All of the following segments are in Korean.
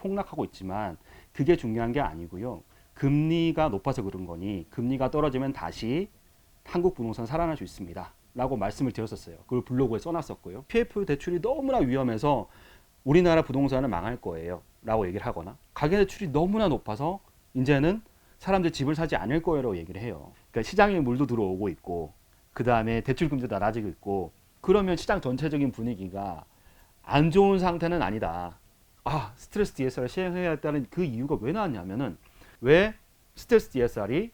폭락하고 있지만 그게 중요한 게 아니고요. 금리가 높아서 그런 거니 금리가 떨어지면 다시 한국 부동산 살아날 수 있습니다. 라고 말씀을 드렸었어요. 그걸 블로그에 써놨었고요. PF 대출이 너무나 위험해서 우리나라 부동산은 망할 거예요. 라고 얘기를 하거나 가계대출이 너무나 높아서 이제는 사람들 집을 사지 않을 거예요. 라고 얘기를 해요. 그러니까 시장에 물도 들어오고 있고 그 다음에 대출금리도 낮아지고 있고 그러면 시장 전체적인 분위기가 안 좋은 상태는 아니다. 스트레스 DSR을 시행해야 했다는 그 이유가 왜 나왔냐면은 왜 스트레스 DSR이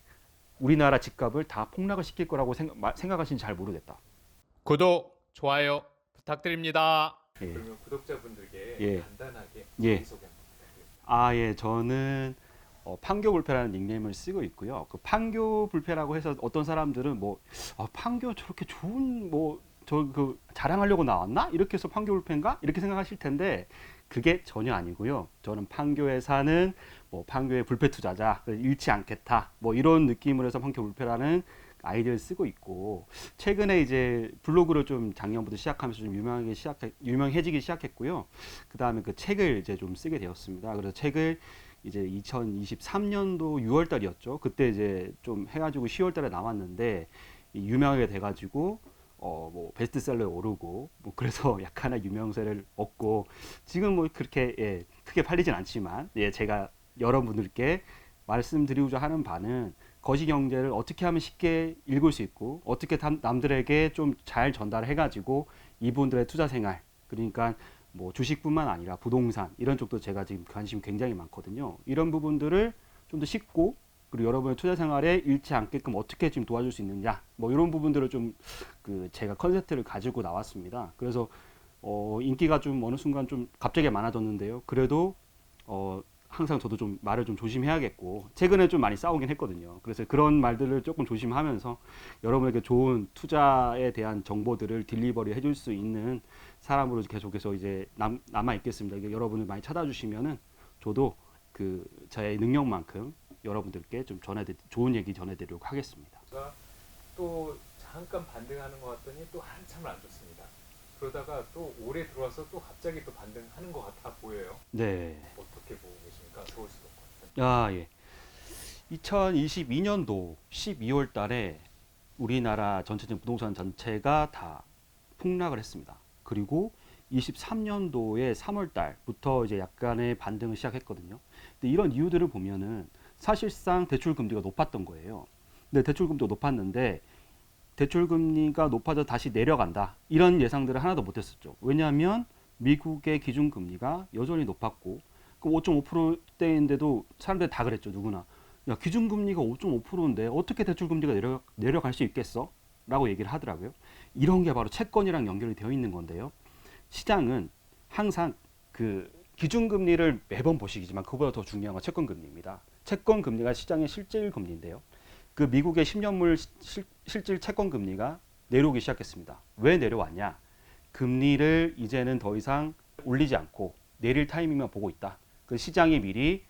우리나라 집값을 다 폭락을 시킬 거라고 생각하시는지 잘 모르겠다. 구독, 좋아요 부탁드립니다. 예. 그러면 구독자분들께 예. 간단하게 예. 자기소개 한번 부탁드립니다. 예, 저는 판교불패라는 닉네임을 쓰고 있고요. 그 판교불패라고 해서 어떤 사람들은 판교 저렇게 좋은 저 그 자랑하려고 나왔나? 이렇게 해서 판교불패인가? 이렇게 생각하실 텐데 그게 전혀 아니고요. 저는 판교에 사는 판교의 불패 투자자, 잃지 않겠다. 이런 느낌으로 해서 판교불패라는 아이디어를 쓰고 있고 최근에 이제 블로그를 좀 작년부터 시작하면서 좀 유명해지기 시작했고요. 그 다음에 그 책을 이제 좀 쓰게 되었습니다. 그래서 책을 이제 2023년도 6월 달이었죠. 그때 이제 좀 해가지고 10월 달에 나왔는데 유명하게 돼가지고 베스트셀러에 오르고 그래서 약간의 유명세를 얻고 지금 그렇게 크게 팔리진 않지만 제가 여러분들께 말씀드리고자 하는 바는 거시경제를 어떻게 하면 쉽게 읽을 수 있고 어떻게 남들에게 좀 잘 전달해가지고 이분들의 투자 생활 그러니까 주식뿐만 아니라 부동산 이런 쪽도 제가 지금 관심이 굉장히 많거든요. 이런 부분들을 좀 더 쉽고 그리고 여러분의 투자 생활에 잃지 않게끔 어떻게 지금 도와줄 수 있느냐 이런 부분들을 좀 제가 컨셉트를 가지고 나왔습니다. 그래서 인기가 좀 어느 순간 좀 갑자기 많아졌는데요. 그래도 항상 저도 좀 말을 좀 조심해야겠고 최근에 좀 많이 싸우긴 했거든요. 그래서 그런 말들을 조금 조심하면서 여러분에게 좋은 투자에 대한 정보들을 딜리버리 해줄 수 있는 사람으로 계속해서 이제 남아 있겠습니다. 여러분을 많이 찾아주시면은 저도 저의 능력만큼 여러분들께 좀 좋은 얘기 전해드리려고 하겠습니다. 또 잠깐 반등하는 것 같더니 또 한참을 안 좋습니다. 그러다가 또 올해 들어와서 또 갑자기 또 반등하는 것 같아 보여요. 네. 어떻게 보고 계십니까? 서울수도권. 예. 2022년도 12월 달에 우리나라 전체적인 부동산 전체가 다 폭락을 했습니다. 그리고 23년도에 3월 달부터 이제 약간의 반등을 시작했거든요. 근데 이런 이유들을 보면은 사실상 대출 금리가 높았던 거예요. 근데 대출 금리가 높았는데 대출 금리가 높아져 다시 내려간다. 이런 예상들을 하나도 못 했었죠. 왜냐하면 미국의 기준 금리가 여전히 높았고 그 5.5%대인데도 사람들이 다 그랬죠. 누구나. 야, 기준 금리가 5.5%인데 어떻게 대출 금리가 내려갈 수 있겠어? 라고 얘기를 하더라고요. 이런 게 바로 채권이랑 연결이 되어 있는 건데요. 시장은 항상 그 기준금리를 매번 보시겠지만 그보다 더 중요한 건 채권금리입니다. 채권금리가 시장의 실질 금리인데요. 그 미국의 10년물 실질 채권금리가 내려오기 시작했습니다. 왜 내려왔냐? 금리를 이제는 더 이상 올리지 않고 내릴 타이밍만 보고 있다. 그 시장이 미리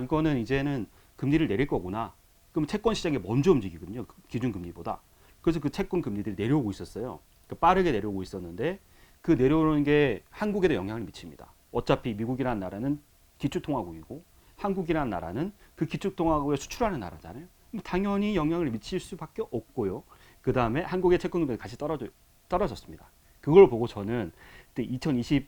이거는 이제는 금리를 내릴 거구나. 그럼 채권 시장이 먼저 움직이거든요. 기준금리보다. 그래서 그 채권 금리들이 내려오고 있었어요. 빠르게 내려오고 있었는데 그 내려오는 게 한국에도 영향을 미칩니다. 어차피 미국이라는 나라는 기축통화국이고 한국이라는 나라는 그 기축통화국에 수출하는 나라잖아요. 당연히 영향을 미칠 수밖에 없고요. 그 다음에 한국의 채권금리가 같이 떨어졌습니다. 그걸 보고 저는 2022년도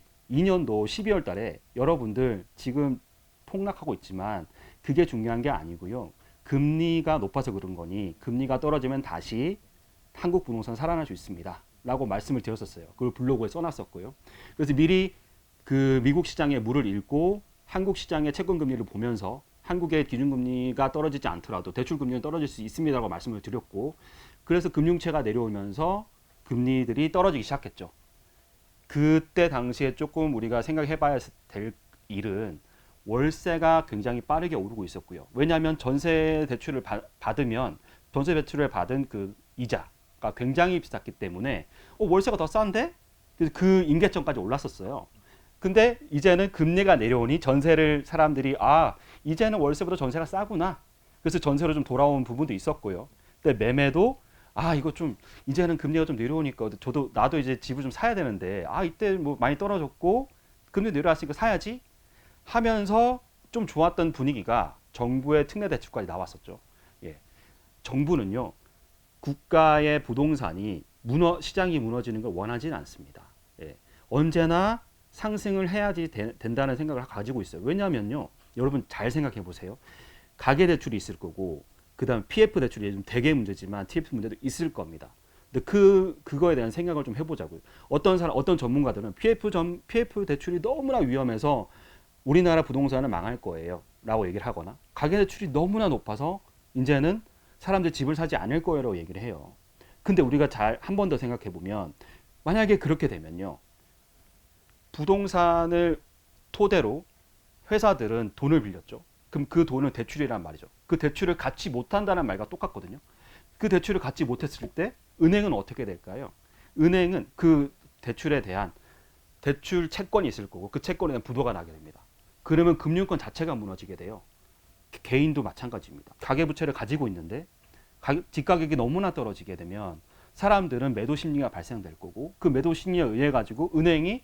12월 달에 여러분들 지금 폭락하고 있지만 그게 중요한 게 아니고요. 금리가 높아서 그런 거니 금리가 떨어지면 다시 한국 부동산 살아날 수 있습니다. 라고 말씀을 드렸었어요. 그걸 블로그에 써놨었고요. 그래서 미리 그 미국 시장의 물을 읽고 한국 시장의 채권 금리를 보면서 한국의 기준금리가 떨어지지 않더라도 대출금리는 떨어질 수 있습니다라고 말씀을 드렸고 그래서 금융채가 내려오면서 금리들이 떨어지기 시작했죠. 그때 당시에 조금 우리가 생각해 봐야 될 일은 월세가 굉장히 빠르게 오르고 있었고요. 왜냐하면 전세 대출을 받으면 전세 대출을 받은 그 이자가 굉장히 비쌌기 때문에 월세가 더 싼데? 그래서 그 임계점까지 올랐었어요. 근데 이제는 금리가 내려오니 전세를 사람들이 이제는 월세보다 전세가 싸구나. 그래서 전세로 좀 돌아온 부분도 있었고요. 근데 매매도 이거 좀 이제는 금리가 좀 내려오니까 나도 이제 집을 좀 사야 되는데 이때 많이 떨어졌고 금리 내려왔으니까 사야지. 하면서 좀 좋았던 분위기가 정부의 특례 대출까지 나왔었죠. 예. 정부는요, 국가의 부동산이 시장이 무너지는 걸 원하지는 않습니다. 예. 언제나 상승을 해야지 된다는 생각을 가지고 있어요. 왜냐하면요, 여러분 잘 생각해 보세요. 가계 대출이 있을 거고, 그다음 PF 대출이 좀 되게 문제지만 TF 문제도 있을 겁니다. 근데 그거에 대한 생각을 좀 해보자고요. 어떤 전문가들은 PF 대출이 너무나 위험해서 우리나라 부동산은 망할 거예요.라고 얘기를 하거나, 가계 대출이 너무나 높아서 이제는 사람들 집을 사지 않을 거예요라고 얘기를 해요. 근데 우리가 잘 한 번 더 생각해 보면, 만약에 그렇게 되면요, 부동산을 토대로 회사들은 돈을 빌렸죠. 그럼 그 돈은 대출이란 말이죠. 그 대출을 갚지 못한다는 말과 똑같거든요. 그 대출을 갚지 못했을 때 은행은 어떻게 될까요? 은행은 그 대출에 대한 대출 채권이 있을 거고, 그 채권에 대한 부도가 나게 됩니다. 그러면 금융권 자체가 무너지게 돼요. 개인도 마찬가지입니다. 가계부채를 가지고 있는데 집가격이 너무나 떨어지게 되면 사람들은 매도 심리가 발생될 거고, 그 매도 심리에 의해 가지고 은행이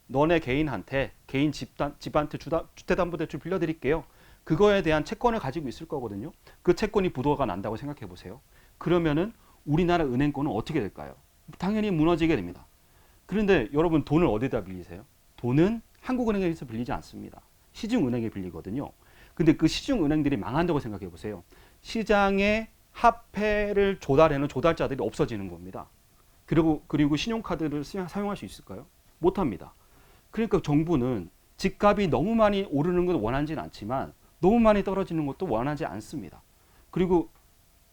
너네 개인한테, 개인 집한테 주택담보대출 빌려드릴게요. 그거에 대한 채권을 가지고 있을 거거든요. 그 채권이 부도가 난다고 생각해 보세요. 그러면은 우리나라 은행권은 어떻게 될까요? 당연히 무너지게 됩니다. 그런데 여러분, 돈을 어디다 빌리세요? 돈은 한국은행에서 빌리지 않습니다. 시중은행에 빌리거든요. 근데 그 시중은행들이 망한다고 생각해 보세요. 시장에 화폐를 조달해놓은 조달자들이 없어지는 겁니다. 그리고 신용카드를 사용할 수 있을까요? 못합니다. 그러니까 정부는 집값이 너무 많이 오르는 건 원하지는 않지만 너무 많이 떨어지는 것도 원하지 않습니다. 그리고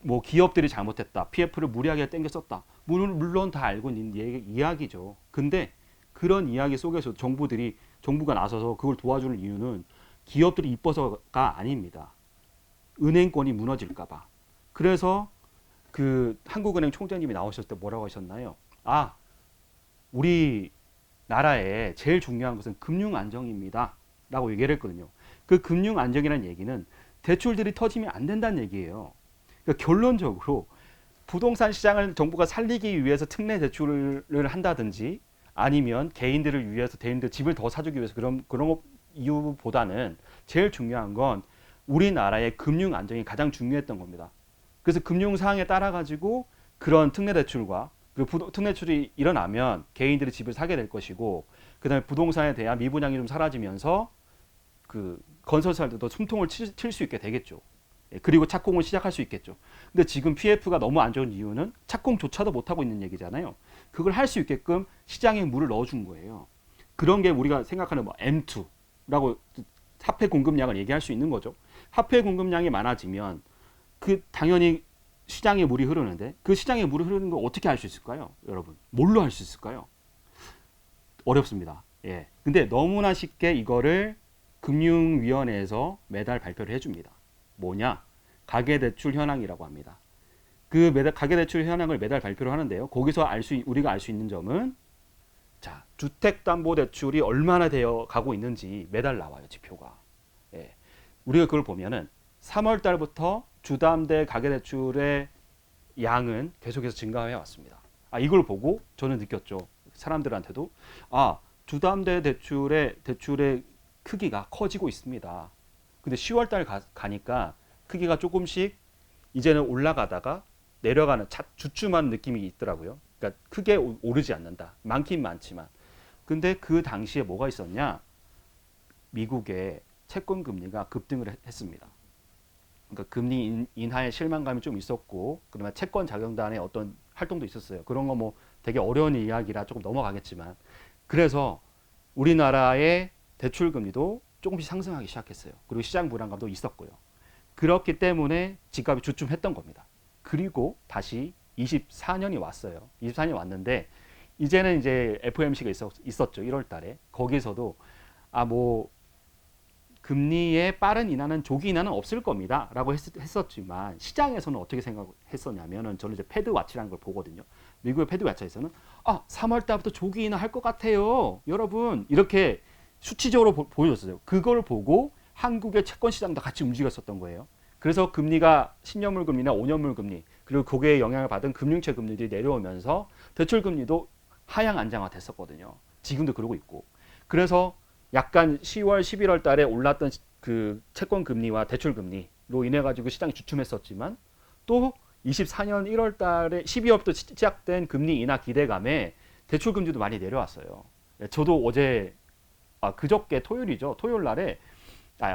뭐 기업들이 잘못했다, PF를 무리하게 땡겨 썼다, 물론 다 알고 있는 이야기죠. 근데 그런 이야기 속에서 정부가 나서서 그걸 도와주는 이유는 기업들이 이뻐서가 아닙니다. 은행권이 무너질까봐. 그래서 그 한국은행 총재님이 나오셨을 때 뭐라고 하셨나요? 우리 나라에 제일 중요한 것은 금융 안정입니다. 라고 얘기를 했거든요. 그 금융 안정이라는 얘기는 대출들이 터지면 안 된다는 얘기예요. 그러니까 결론적으로 부동산 시장을 정부가 살리기 위해서 특례 대출을 한다든지, 아니면 개인들을 위해서 대인들 집을 더 사주기 위해서 그런 이유보다는 제일 중요한 건 우리나라의 금융 안정이 가장 중요했던 겁니다. 그래서 금융 상황에 따라 가지고 그런 특례 대출과, 그리고 특례 대출이 일어나면 개인들이 집을 사게 될 것이고, 그다음에 부동산에 대한 미분양이 좀 사라지면서 그 건설사들도 숨통을 칠 수 있게 되겠죠. 그리고 착공을 시작할 수 있겠죠. 근데 지금 PF가 너무 안 좋은 이유는 착공조차도 못 하고 있는 얘기잖아요. 그걸 할 수 있게끔 시장에 물을 넣어준 거예요. 그런 게 우리가 생각하는 뭐 M2라고 화폐 공급량을 얘기할 수 있는 거죠. 화폐 공급량이 많아지면 당연히 시장에 물이 흐르는데, 그 시장에 물이 흐르는 걸 어떻게 할 수 있을까요? 여러분, 뭘로 할 수 있을까요? 어렵습니다. 예. 근데 너무나 쉽게 이거를 금융위원회에서 매달 발표를 해줍니다. 뭐냐? 가계대출 현황이라고 합니다. 가계대출 현황을 매달 발표를 하는데요. 거기서 우리가 알 수 있는 점은, 자, 주택담보대출이 얼마나 되어 가고 있는지 매달 나와요, 지표가. 예. 우리가 그걸 보면은 3월 달부터 주담대 가계대출의 양은 계속해서 증가해 왔습니다. 이걸 보고 저는 느꼈죠. 사람들한테도 주담대 대출의 크기가 커지고 있습니다. 근데 10월 달 가니까 크기가 조금씩 이제는 올라가다가 내려가는 주춤한 느낌이 있더라고요. 그러니까 크게 오르지 않는다. 많긴 많지만. 근데 그 당시에 뭐가 있었냐? 미국의 채권 금리가 급등을 했습니다. 그러니까 금리 인하에 실망감이 좀 있었고, 그다음에 채권 자경단의 어떤 활동도 있었어요. 그런 거 뭐 되게 어려운 이야기라 조금 넘어가겠지만, 그래서 우리나라의 대출 금리도 조금씩 상승하기 시작했어요. 그리고 시장 불안감도 있었고요. 그렇기 때문에 집값이 주춤했던 겁니다. 그리고 다시 24년이 왔어요. 24년이 왔는데 이제는 이제 FOMC가 있었죠. 1월 달에. 거기서도 금리의 빠른 인하는, 조기 인하는 없을 겁니다. 라고 했었지만, 시장에서는 어떻게 생각했었냐면은, 저는 이제 패드와치라는 걸 보거든요. 미국의 패드와치에서는 3월 달부터 조기 인하 할 것 같아요. 여러분, 이렇게 수치적으로 보여줬어요. 그걸 보고 한국의 채권 시장도 같이 움직였었던 거예요. 그래서 금리가 10년물 금리나 5년물 금리, 그리고 거기에 영향을 받은 금융채 금리들이 내려오면서 대출 금리도 하향 안정화 됐었거든요. 지금도 그러고 있고. 그래서 약간 10월, 11월 달에 올랐던 그 채권 금리와 대출 금리로 인해 가지고 시장이 주춤했었지만 또 24년 1월 달에 12월부터 시작된 금리 인하 기대감에 대출 금리도 많이 내려왔어요. 예, 저도 어제 그저께 토요일이죠. 토요일 날에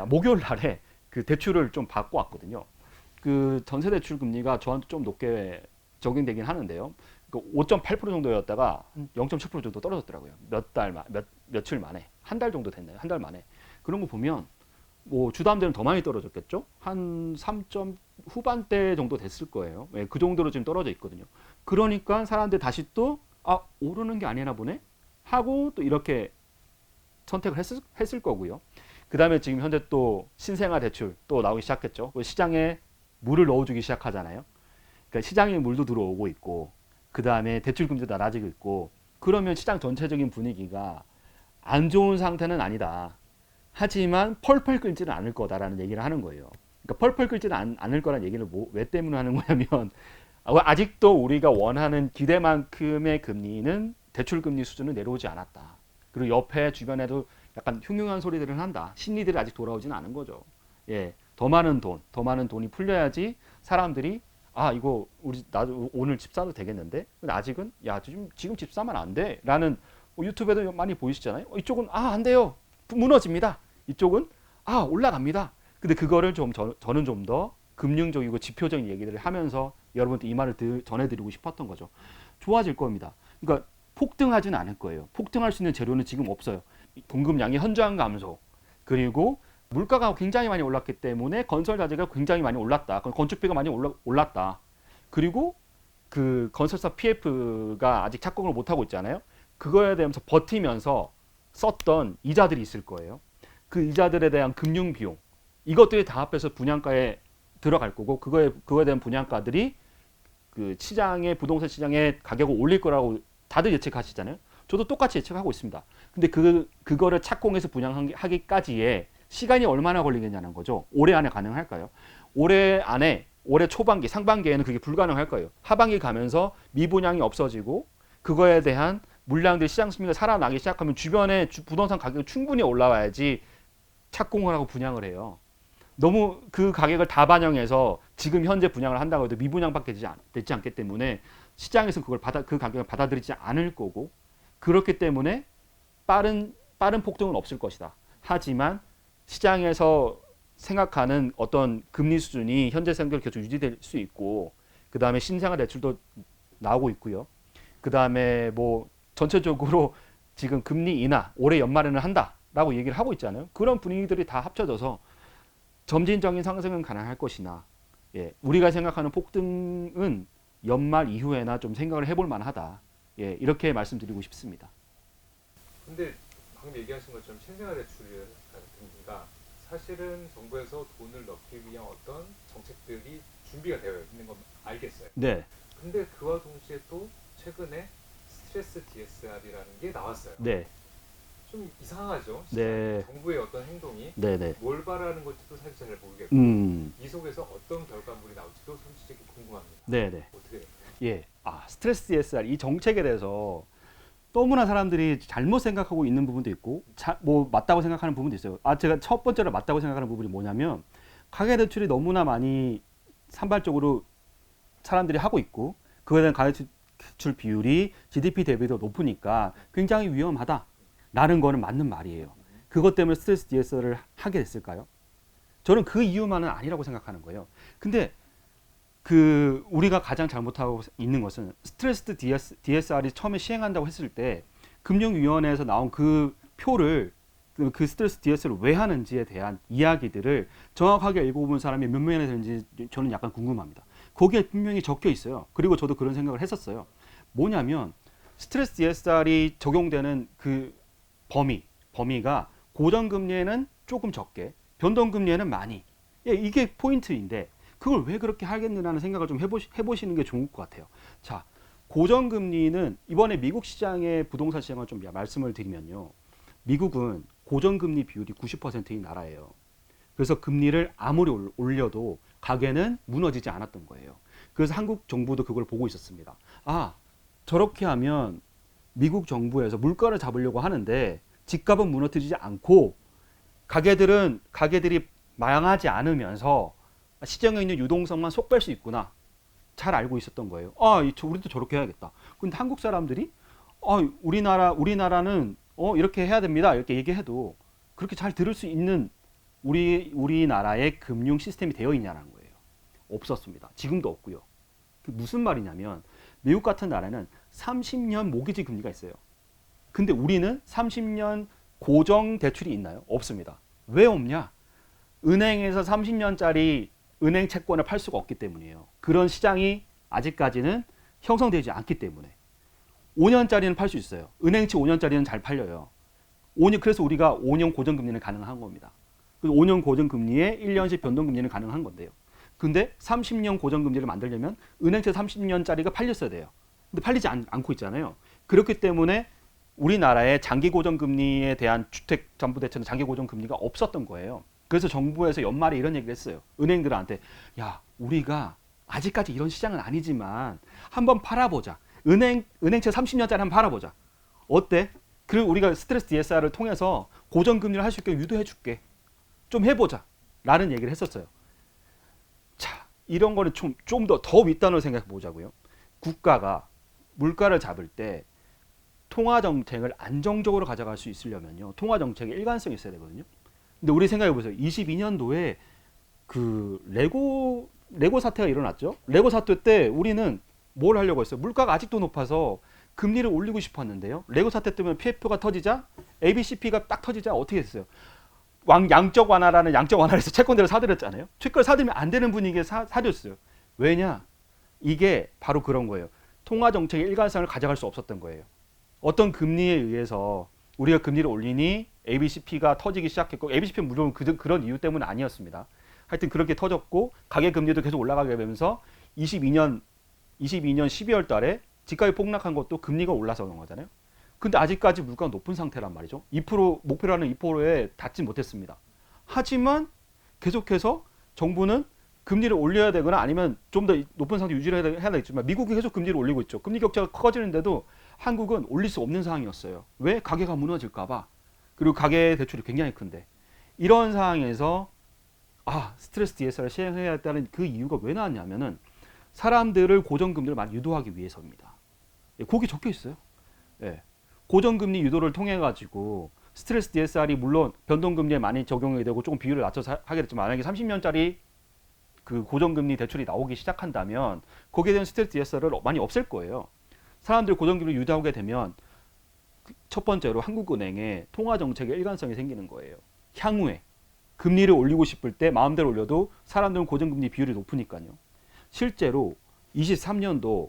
목요일 날에 그 대출을 좀 받고 왔거든요. 그 전세 대출 금리가 저한테 좀 높게 적용되긴 하는데요. 그 5.8% 정도였다가 0.7% 정도 떨어졌더라고요. 며칠 만에 한 달 정도 됐나요? 한 달 만에 그런 거 보면 뭐 주담대는 더 많이 떨어졌겠죠? 한 3점 후반대 정도 됐을 거예요. 예, 그 정도로 지금 떨어져 있거든요. 그러니까 사람들 다시 또 오르는 게 아니나 보네 하고 또 이렇게 선택을 했을 거고요. 그 다음에 지금 현재 또 신생아 대출 또 나오기 시작했죠. 시장에 물을 넣어주기 시작하잖아요. 그러니까 시장에 물도 들어오고 있고 그 다음에 대출 금리도 낮아지고 있고 그러면 시장 전체적인 분위기가 안 좋은 상태는 아니다. 하지만 펄펄 끓지는 않을 거다라는 얘기를 하는 거예요. 그러니까 펄펄 끓지는 않을 거라는 얘기를 왜 때문에 하는 거냐면 아직도 우리가 원하는 기대만큼의 금리는 대출 금리 수준은 내려오지 않았다. 그리고 옆에 주변에도 약간 흉흉한 소리들을 한다. 심리들이 아직 돌아오지는 않은 거죠. 예, 더 많은 돈이 풀려야지 사람들이 이거 나도 오늘 집 사도 되겠는데? 근데 아직은 지금 집 사면 안 돼라는 유튜브에도 많이 보이시잖아요. 이쪽은 안 돼요. 무너집니다. 이쪽은 올라갑니다. 근데 그거를 저는 좀 더 금융적이고 지표적인 얘기들을 하면서 여러분한테 이 말을 전해드리고 싶었던 거죠. 좋아질 겁니다. 그러니까 폭등하지는 않을 거예요. 폭등할 수 있는 재료는 지금 없어요. 공급량이 현저한 감소, 그리고 물가가 굉장히 많이 올랐기 때문에 건설 자재가 굉장히 많이 올랐다. 건축비가 많이 올랐다. 그리고 그 건설사 PF가 아직 착공을 못 하고 있잖아요. 그거에 대해서 버티면서 썼던 이자들이 있을 거예요. 그 이자들에 대한 금융 비용, 이것들이 다 합해서 분양가에 들어갈 거고 그거에 대한 분양가들이 그 부동산 시장의 가격을 올릴 거라고 다들 예측하시잖아요. 저도 똑같이 예측하고 있습니다. 근데 그거를 착공해서 분양하기까지의 시간이 얼마나 걸리겠냐는 거죠. 올해 안에 가능할까요? 올해 초반기, 상반기에는 그게 불가능할 거예요. 하반기 가면서 미분양이 없어지고 그거에 대한 물량들 시장 심리가 살아나기 시작하면 주변에 부동산 가격이 충분히 올라와야지 착공을 하고 분양을 해요. 너무 그 가격을 다 반영해서 지금 현재 분양을 한다고 해도 미분양밖에 되지 않기 때문에 시장에서 그 가격을 받아들이지 않을 거고, 그렇기 때문에 빠른 폭등은 없을 것이다. 하지만 시장에서 생각하는 어떤 금리 수준이 현재 상태로 계속 유지될 수 있고, 그 다음에 신생아 대출도 나오고 있고요. 그 다음에 뭐 전체적으로 지금 금리 인하 올해 연말에는 한다라고 얘기를 하고 있잖아요. 그런 분위기들이 다 합쳐져서 점진적인 상승은 가능할 것이나, 우리가 생각하는 폭등은 연말 이후에나 좀 생각을 해볼 만하다. 이렇게 말씀드리고 싶습니다. 근데 방금 얘기하신 것처럼 신생아 대출이가 사실은 정부에서 돈을 넣기 위한 어떤 정책들이 준비가 되어 있는 건 알겠어요. 네. 근데 그와 동시에 또 최근에 스트레스 DSR이라는 게 나왔어요. 네. 좀 이상하죠. 네. 정부의 어떤 행동이 네네. 뭘 바라는 건지도 사실 잘 모르겠고 이 속에서 어떤 결과물이 나올지도 솔직히 궁금합니다. 네네. 어떻게 될까요? 스트레스 DSR 이 정책에 대해서 너무나 사람들이 잘못 생각하고 있는 부분도 있고 뭐 맞다고 생각하는 부분도 있어요. 제가 첫 번째로 맞다고 생각하는 부분이 뭐냐면, 가계대출이 너무나 많이 산발적으로 사람들이 하고 있고 그거에 대한 가계대출 비율이 GDP 대비도 높으니까 굉장히 위험하다라는 거는 맞는 말이에요. 그것 때문에 스트레스 DSR을 하게 됐을까요? 저는 그 이유만은 아니라고 생각하는 거예요. 근데 우리가 가장 잘못하고 있는 것은 스트레스 DSR이 처음에 시행한다고 했을 때 금융위원회에서 나온 그 표를 그 스트레스 DSR을 왜 하는지에 대한 이야기들을 정확하게 읽어본 사람이 몇 명이나 되는지 저는 약간 궁금합니다. 거기에 분명히 적혀 있어요. 그리고 저도 그런 생각을 했었어요. 뭐냐면 스트레스 DSR이 적용되는 그 범위가 고정금리에는 조금 적게, 변동금리에는 많이. 이게 포인트인데 그걸 왜 그렇게 하겠느냐는 생각을 좀 해보시는 게 좋을 것 같아요. 자, 고정금리는 이번에 미국 시장의 부동산 시장을 좀 말씀을 드리면요. 미국은 고정금리 비율이 90%인 나라예요. 그래서 금리를 아무리 올려도 가게는 무너지지 않았던 거예요. 그래서 한국 정부도 그걸 보고 있었습니다. 저렇게 하면 미국 정부에서 물가를 잡으려고 하는데 집값은 무너뜨리지 않고 가게들이 망하지 않으면서 시장에 있는 유동성만 쏙 뺄 수 있구나. 잘 알고 있었던 거예요. 우리도 저렇게 해야겠다. 근데 한국 사람들이 우리나라는 이렇게 해야 됩니다. 이렇게 얘기해도 그렇게 잘 들을 수 있는 우리나라의 금융 시스템이 되어 있냐는 거예요. 없었습니다. 지금도 없고요. 무슨 말이냐면 미국 같은 나라는 30년 모기지 금리가 있어요. 근데 우리는 30년 고정 대출이 있나요? 없습니다. 왜 없냐? 은행에서 30년짜리 은행 채권을 팔 수가 없기 때문이에요. 그런 시장이 아직까지는 형성되지 않기 때문에. 5년짜리는 팔 수 있어요. 은행치 5년짜리는 잘 팔려요. 그래서 우리가 5년 고정금리는 가능한 겁니다. 5년 고정금리에 1년씩 변동금리는 가능한 건데요. 근데 30년 고정금리를 만들려면 은행채 30년짜리가 팔렸어야 돼요. 근데 팔리지 않고 있잖아요. 그렇기 때문에 우리나라의 장기 고정금리에 대한 주택담보대출은 장기 고정금리가 없었던 거예요. 그래서 정부에서 연말에 이런 얘기를 했어요. 은행들한테 우리가 아직까지 이런 시장은 아니지만 한번 팔아보자. 은행채 30년짜리 한번 팔아보자. 어때? 그리고 우리가 스트레스 DSR을 통해서 고정금리를 할 수 있게 유도해줄게. 좀 해보자. 라는 얘기를 했었어요. 자, 이런 거는 좀 더 윗단으로 생각해 보자고요. 국가가 물가를 잡을 때 통화 정책을 안정적으로 가져갈 수 있으려면요. 통화 정책에 일관성이 있어야 되거든요. 근데 우리 생각해 보세요. 22년도에 그 레고 사태가 일어났죠. 레고 사태 때 우리는 뭘 하려고 했어요? 물가가 아직도 높아서 금리를 올리고 싶었는데요. 레고 사태 때문에 PF가 터지자 ABCP가 딱 터지자 어떻게 했어요? 양적 완화에서 채권들을 사들였잖아요. 채권을 사들면 안 되는 분위기에 사줬어요. 왜냐? 이게 바로 그런 거예요. 통화 정책의 일관성을 가져갈 수 없었던 거예요. 어떤 금리에 의해서 우리가 금리를 올리니 ABCP가 터지기 시작했고, ABCP는 물론 그런 이유 때문은 아니었습니다. 하여튼 그렇게 터졌고 가계 금리도 계속 올라가게 되면서 22년 12월 달에 집값이 폭락한 것도 금리가 올라서 그런 거잖아요. 근데 아직까지 물가가 높은 상태란 말이죠. 2% 목표라는 2%에 닿지 못했습니다. 하지만 계속해서 정부는 금리를 올려야 되거나 아니면 좀 더 높은 상태 유지를 해야 되겠지만 미국이 계속 금리를 올리고 있죠. 금리 격차가 커지는데도 한국은 올릴 수 없는 상황이었어요. 왜? 가계가 무너질까 봐. 그리고 가계 대출이 굉장히 큰데. 이런 상황에서 스트레스 DSR을 시행해야 했다는 그 이유가 왜 나왔냐면은 사람들을 고정금리를 많이 유도하기 위해서입니다. 거기 적혀 있어요. 예. 고정금리 유도를 통해 가지고 스트레스 DSR이 물론 변동금리에 많이 적용이 되고 조금 비율을 낮춰서 하게 됐지만 만약에 30년짜리 그 고정금리 대출이 나오기 시작한다면 거기에 대한 스트레스 DSR을 많이 없앨 거예요. 사람들이 고정금리를 유도하게 되면 첫 번째로 한국은행의 통화정책의 일관성이 생기는 거예요. 향후에 금리를 올리고 싶을 때 마음대로 올려도 사람들은 고정금리 비율이 높으니까요. 실제로 23년도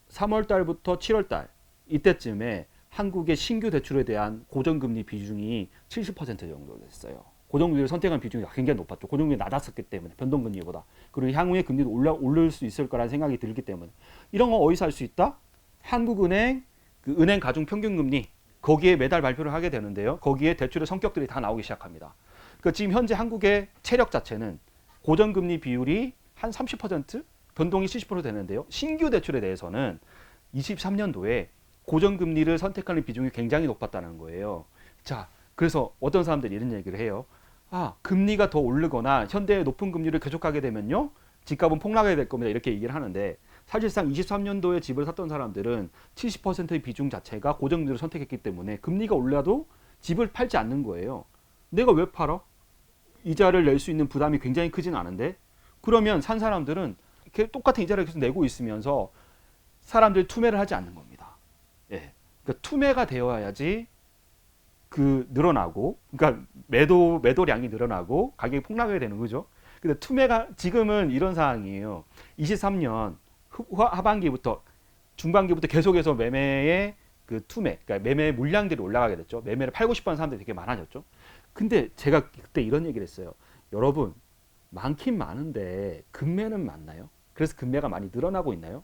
3월 달부터 7월 달 이때쯤에 한국의 신규 대출에 대한 고정금리 비중이 70% 정도 됐어요. 고정금리를 선택한 비중이 굉장히 높았죠. 고정금리 낮았었기 때문에 변동금리보다. 그리고 향후에 금리도 오를 수 있을 거라는 생각이 들기 때문에. 이런 거 어디서 할 수 있다? 한국은행 그 은행 가중 평균금리 거기에 매달 발표를 하게 되는데요. 거기에 대출의 성격들이 다 나오기 시작합니다. 그러니까 지금 현재 한국의 체력 자체는 고정금리 비율이 한 30%, 변동이 70% 되는데요. 신규 대출에 대해서는 23년도에 고정금리를 선택하는 비중이 굉장히 높았다는 거예요. 자, 그래서 어떤 사람들이 이런 얘기를 해요. 금리가 더 오르거나 현대의 높은 금리를 계속하게 되면요. 집값은 폭락하게 될 겁니다. 이렇게 얘기를 하는데 사실상 23년도에 집을 샀던 사람들은 70%의 비중 자체가 고정금리를 선택했기 때문에 금리가 올라도 집을 팔지 않는 거예요. 내가 왜 팔아? 이자를 낼 수 있는 부담이 굉장히 크진 않은데 그러면 산 사람들은 똑같은 이자를 계속 내고 있으면서 사람들이 투매를 하지 않는 겁니다. 예. 그러니까 투매가 되어야지 늘어나고 그러니까 매도량이 늘어나고 가격이 폭락하게 되는 거죠. 근데 투매가 지금은 이런 상황이에요. 23년 하반기부터 중반기부터 계속해서 매매의 그 투매, 그러니까 매매 물량들이 올라가게 됐죠. 매매를 팔고 싶어하는 사람들이 되게 많아졌죠. 근데 제가 그때 이런 얘기를 했어요. 여러분 많긴 많은데 금매는 많나요? 그래서 금매가 많이 늘어나고 있나요?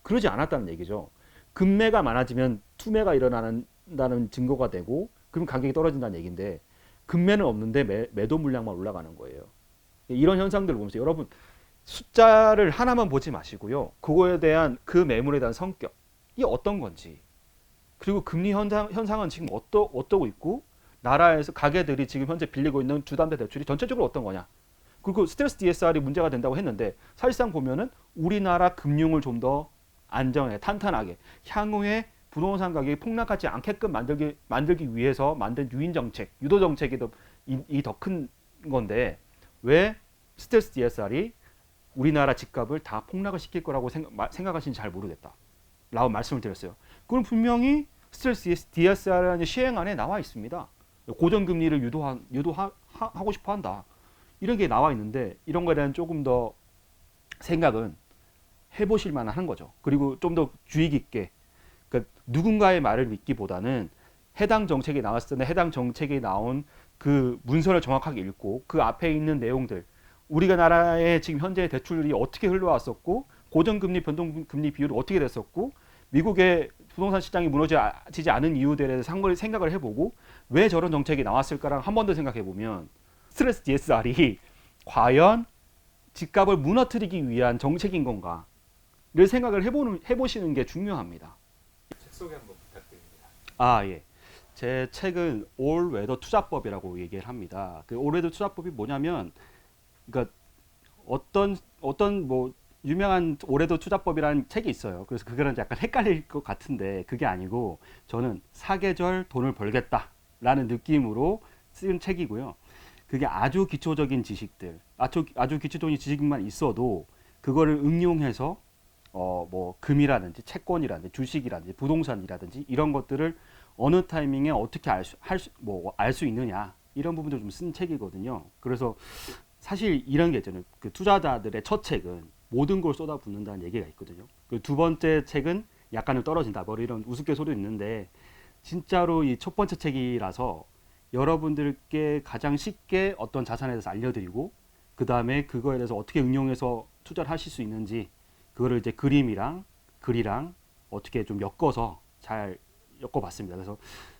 그러지 않았다는 얘기죠. 금매가 많아지면 투매가 일어나는 증거가 되고 그럼 가격이 떨어진다는 얘기인데 금매는 없는데 매도 물량만 올라가는 거예요. 이런 현상들을 보면서 여러분 숫자를 하나만 보지 마시고요. 그거에 대한 그 매물에 대한 성격, 이게 어떤 건지 그리고 금리 현상은 지금 어떠고 있고 나라에서 가게들이 지금 현재 빌리고 있는 주담대 대출이 전체적으로 어떤 거냐. 그리고 스트레스 DSR이 문제가 된다고 했는데 사실상 보면은 우리나라 금융을 좀 더 안정하게 탄탄하게 향후에 부동산 가격이 폭락하지 않게끔 만들기 위해서 만든 유인 정책, 유도 정책이 더 큰 건데 왜 스트레스 DSR이 우리나라 집값을 다 폭락을 시킬 거라고 생각하시는지 잘 모르겠다. 라고 말씀을 드렸어요. 그건 분명히 스트레스 DSR이라는 시행안에 나와 있습니다. 고정금리를 유도하고 싶어 한다. 이런 게 나와 있는데 이런 거에 대한 조금 더 생각은 해보실 만한 거죠. 그리고 좀 더 주의 깊게 그러니까 누군가의 말을 믿기보다는 해당 정책이 나왔을 때 해당 정책이 나온 그 문서를 정확하게 읽고 그 앞에 있는 내용들 우리가 나라의 지금 현재 대출이 어떻게 흘러왔었고 고정금리 변동금리 비율이 어떻게 됐었고 미국의 부동산 시장이 무너지지 않은 이유들에 대해서 생각을 해보고 왜 저런 정책이 나왔을까랑 한 번 더 생각해보면 스트레스 DSR이 과연 집값을 무너뜨리기 위한 정책인 건가를 생각을 해보시는 게 중요합니다. 책 소개 한번 부탁드립니다. 아 예. 제 책은 올웨더 투자법이라고 얘기를 합니다. 그 올웨더 투자법이 뭐냐면, 그러니까 어떤 뭐 유명한 올웨더 투자법이라는 책이 있어요. 그래서 그거는 약간 헷갈릴 것 같은데 그게 아니고 저는 사계절 돈을 벌겠다라는 느낌으로 쓴 책이고요. 그게 아주 기초적인 지식들, 아주 기초적인 지식만 있어도 그거를 응용해서 뭐 금이라든지 채권이라든지 주식이라든지 부동산이라든지 이런 것들을 어느 타이밍에 어떻게 알 수 있느냐 이런 부분들 좀 쓴 책이거든요. 그래서 사실 이런 게 있잖아요. 그 투자자들의 첫 책은 모든 걸 쏟아붓는다는 얘기가 있거든요. 그 두 번째 책은 약간은 떨어진다. 뭐 이런 우스갯소리 있는데 진짜로 이 첫 번째 책이라서 여러분들께 가장 쉽게 어떤 자산에 대해서 알려드리고 그 다음에 그거에 대해서 어떻게 응용해서 투자를 하실 수 있는지 그거를 이제 그림이랑 글이랑 어떻게 좀 엮어서 잘 엮어봤습니다. 그래서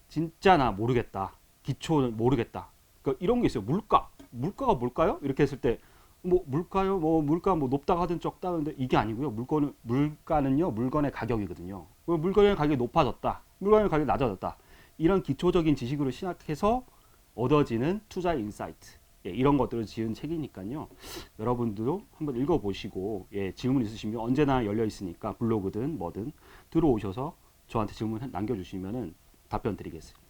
진짜 나 모르겠다. 기초는 모르겠다. 그러니까 이런 게 있어요. 물가가 뭘까요? 이렇게 했을 때 뭐 물가요? 뭐 물가 뭐 높다고 하든 적다 하는데 이게 아니고요. 물가는요 물건의 가격이거든요. 물건의 가격이 높아졌다. 물건의 가격이 낮아졌다. 이런 기초적인 지식으로 시작해서 얻어지는 투자 인사이트. 예, 이런 것들을 지은 책이니까요. 여러분들도 한번 읽어보시고 예, 질문 있으시면 언제나 열려 있으니까 블로그든 뭐든 들어오셔서 저한테 질문 남겨주시면은 답변 드리겠습니다.